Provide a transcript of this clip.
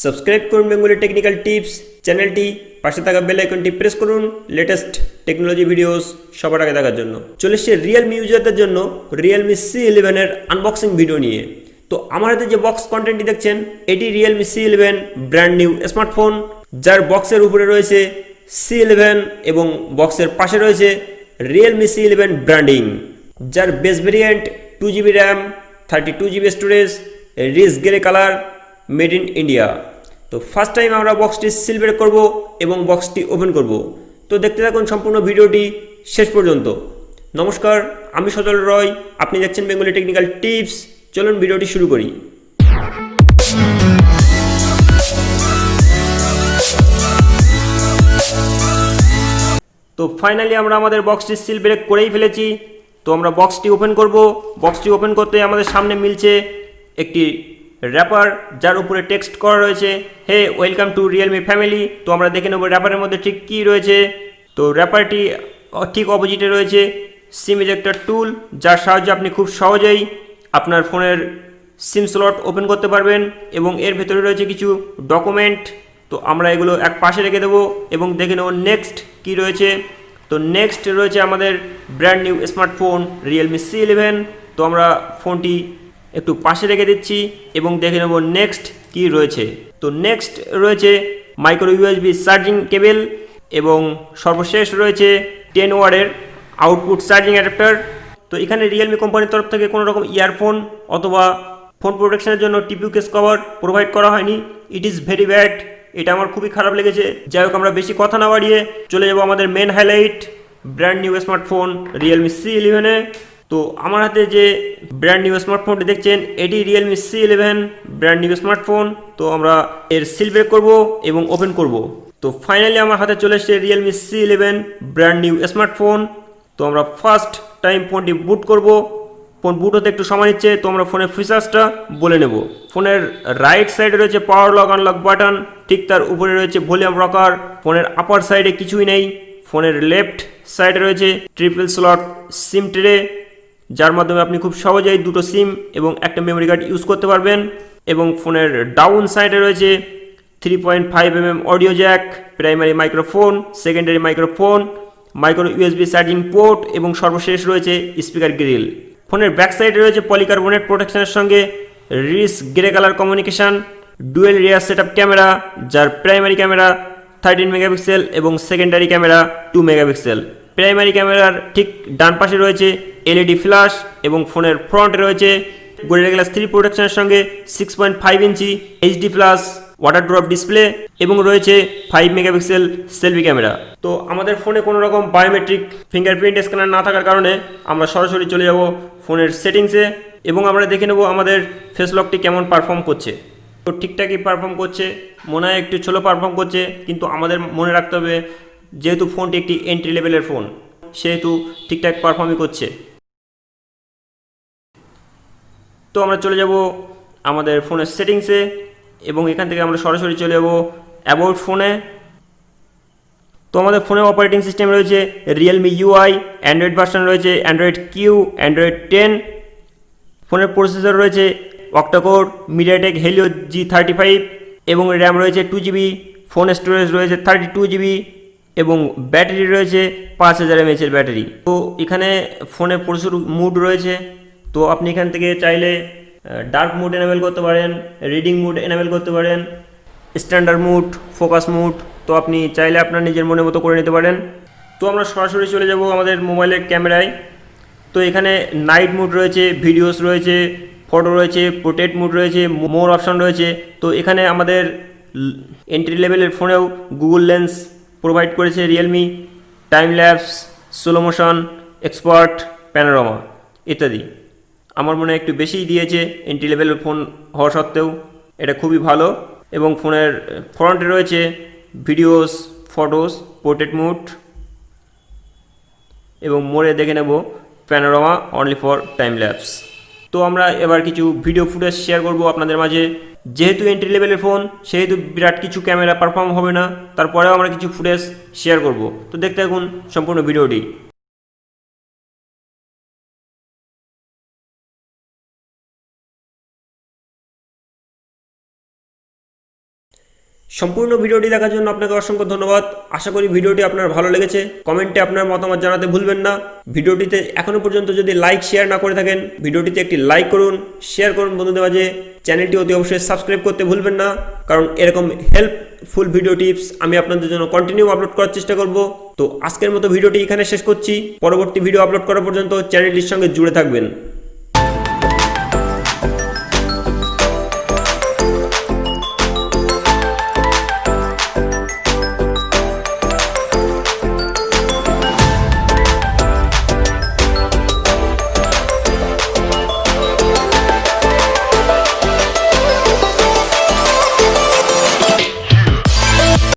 Subscribe করুন Bengali technical tips চ্যানেলটি, পাশে থাকা বেল আইকনটি প্রেস করুন লেটেস্ট টেকনোলজি ভিডিওস সবার আগে দেখার জন্য। চলে এসেছে রিয়েলমি ইউজারদের জন্য রিয়েলমি C11 এর আনবক্সিং ভিডিও নিয়ে। তো আমার হাতে যে বক্স কন্টেন্টটি দেখছেন এটি Realme C11 brand new smartphone, যার বক্সের উপরে রয়েছে C11 এবং বক্সের পাশে রয়েছে রিয়েলমি C11 ব্র্যান্ডিং, যার base variant 2GB RAM, 32GB storage, rich grey colour, made in India. তো ফার্স্ট টাইম আমরা বক্সটি সিল ব্রেক করব এবং বক্সটি ওপেন করব। তো দেখতে থাকুন সম্পূর্ণ ভিডিওটি শেষ পর্যন্ত। নমস্কার, আমি সজল রয়, আপনি দেখছেন বেঙ্গলি টেকনিক্যাল টিপস। চলুন ভিডিওটি শুরু করি। তো ফাইনালি আমরা আমাদের বক্সটি সিল ব্রেক করেই ফেলেছি। তো আমরা বক্সটি ওপেন করব। বক্সটি ওপেন করতে আমাদের সামনে মিলছে একটি র্যাপার, যার উপরে টেক্সট করা রয়েছে hey welcome to Realme family. তো আমরা দেখে নেব র্যাপারের মধ্যে ঠিক কী রয়েছে। তো র্যাপারটি ঠিক অপোজিটে রয়েছে সিম ইজেক্টর টুল, যার সাহায্যে আপনি খুব সহজেই আপনার ফোনের সিম স্লট ওপেন করতে পারবেন, এবং এর ভেতরে রয়েছে কিছু ডকুমেন্ট। তো আমরা এগুলো এক পাশে রেখে দেবো এবং দেখে নেব নেক্সট কী রয়েছে। তো নেক্সট রয়েছে আমাদের brand new smartphone Realme C11। তো আমরা ফোনটি একটু পাশে রেখে দিচ্ছি এবং দেখে নেব নেক্সট কী রয়েছে। তো নেক্সট রয়েছে মাইক্রো USB চার্জিং কেবল, এবং সর্বশেষ রয়েছে 10 ওয়াটের আউটপুট চার্জিং অ্যাডাপ্টার। তো এখানে রিয়েলমি কোম্পানির তরফ থেকে কোনো রকম ইয়ারফোন অথবা ফোন প্রোটেকশনের জন্য টিপিউ কেস কভার প্রোভাইড করা হয়নি। ইট ইজ ভেরি ব্যাড, এটা আমার খুবই খারাপ লেগেছে। যাই হোক, আমরা বেশি কথা না বাড়িয়ে চলে যাব আমাদের main highlight brand new smartphone Realme C11 এ। তো আমার হাতে যে ব্র্যান্ড নিউ স্মার্টফোনটি দেখছেন এটি Realme C11 brand new smartphone. তো আমরা এর সিল ব্রেক করব এবং ওপেন করব। তো ফাইনালি আমার হাতে চলে এসেছে Realme C11 brand new smartphone. তো আমরা ফার্স্ট টাইম ফোনটি বুট করব। ফোন বুট হতে একটু সময় নিচ্ছে, তো আমরা ফোনের ফিচার্সটা বলে নেব। ফোনের রাইট সাইডে রয়েছে পাওয়ার লক আনলক বাটন, ঠিক তার উপরে রয়েছে ভলিউম রকার। ফোনের আপার সাইডে কিছুই নেই। ফোনের লেফট সাইডে রয়েছে ট্রিপল স্লট সিম ট্রে, যার মাধ্যমে আপনি খুব সহজেই দুটো সিম এবং একটা মেমোরি কার্ড ইউজ করতে পারবেন। এবং ফোনের ডাউন সাইডে রয়েছে 3.5mm audio Jack, primary microphone, secondary microphone, micro USB charging port, এবং সর্বশেষ রয়েছে স্পিকার গ্রিল। ফোনের ব্যাক সাইডে রয়েছে পলিকার্বনেট প্রোটেকশনের সঙ্গে rich grey colour communication, dual rear setup camera, যার প্রাইমারি ক্যামেরা 13 মেগাপিক্সেল এবং সেকেন্ডারি ক্যামেরা 2 মেগাপিক্সেল। প্রাইমারি ক্যামেরার ঠিক ডান পাশে রয়েছে LED ফ্ল্যাশ, এবং ফোনের ফ্রন্টে রয়েছে গরিলা গ্লাস 3 প্রোটেকশনের সঙ্গে 6.5 ইঞ্চি HD plus water drop display, এবং রয়েছে 5 মেগাপিক্সেল সেলফি ক্যামেরা। তো আমাদের ফোনে কোনো রকম বায়োমেট্রিক ফিঙ্গারপ্রিন্ট স্ক্যানার না থাকার কারণে আমরা সরাসরি চলে যাব ফোনের সেটিংসে, এবং আমরা দেখে নেব আমাদের ফেস লকটি কেমন পারফর্ম করছে। তো ঠিকঠাকই পারফর্ম করছে, মনে হয় একটু স্লো পারফর্ম করছে, কিন্তু আমাদের মনে রাখতে হবে যেহেতু ফোনটি একটি এন্ট্রি লেভেলের ফোন, সেহেতু ঠিকঠাক পারফর্মই করছে। তো আমরা চলে যাব আমাদের ফোনের সেটিংসে, এবং এখান থেকে আমরা সরাসরি চলে যাব অ্যাবাউট ফোনে। তো আমাদের ফোনে অপারেটিং সিস্টেম রয়েছে রিয়েলমি UI, অ্যান্ড্রয়েড ভার্সন রয়েছে অ্যান্ড্রয়েড Q, অ্যান্ড্রয়েড 10। ফোনের প্রসেসর রয়েছে অক্টাকোর মিডিয়াটেক হেলিও G35, এবং র্যাম রয়েছে 2GB। ফোন স্টোরেজ রয়েছে 32GB, এবং ব্যাটারি রয়েছে 5000 mAh এর ব্যাটারি। তো এখানে ফোনে প্রচুর মুড রয়েছে। তো আপনি এখান থেকে চাইলে ডার্ক মুড এনেবেল করতে পারেন, রিডিং মুড এনেবেল করতে পারেন, স্ট্যান্ডার্ড মুড, ফোকাস মুড। তো আপনি চাইলে আপনার নিজের মনের মতো করে নিতে পারেন। তো আমরা সরাসরি চলে যাব আমাদের মোবাইলের ক্যামেরায়। তো এখানে নাইট মুড রয়েছে, ভিডিওস রয়েছে, ফটো রয়েছে, পোর্ট্রেট মুড রয়েছে, মোর অপশন রয়েছে। তো এখানে আমাদের এন্ট্রি লেভেলের ফোনেও গুগল লেন্স প্রোভাইড করেছে Realme, time lapse, slow motion, expert, panorama ইত্যাদি। আমার মনে হয় একটু বেশিই দিয়েছে এন্ট্রি লেভেলের ফোন হওয়া সত্ত্বেও, এটা খুবই ভালো। এবং ফোনের ফ্রন্টে রয়েছে ভিডিওস, ফটোস, পোর্ট্রেট মুড, এবং মোড়ে দেখে নেব panorama only for time lapse. তো আমরা এবার কিছু ভিডিও ফুটেজ শেয়ার করব আপনাদের মাঝে। যেহেতু এন্ট্রি লেভেলের ফোন, সেহেতু বিরাট কিছু ক্যামেরা পারফর্ম হবে না, তারপরেও আমরা কিছু ফুটেজ শেয়ার করব। তো দেখতে থাকুন সম্পূর্ণ ভিডিওটি। সম্পূর্ণ ভিডিওটি দেখার জন্য আপনাকে অসংখ্য ধন্যবাদ। আশা করি ভিডিওটি আপনার ভালো লেগেছে। কমেন্টে আপনার মতামত জানাতে ভুলবেন না। ভিডিওটিতে এখনো পর্যন্ত যদি লাইক শেয়ার না করে থাকেন, ভিডিওটিতে একটি লাইক করুন, শেয়ার করুন বন্ধুদের মাঝে। চ্যানেলটি অতি অবশ্যই সাবস্ক্রাইব করতে ভুলবেন না, কারণ এরকম হেল্পফুল ভিডিও টিপস আমি আপনাদের জন্য কন্টিনিউ আপলোড করার চেষ্টা করব। তো আজকের মতো ভিডিওটি এখানে শেষ করছি। পরবর্তী ভিডিও আপলোড করা পর্যন্ত চ্যানেলটির সঙ্গে জুড়ে থাকবেন।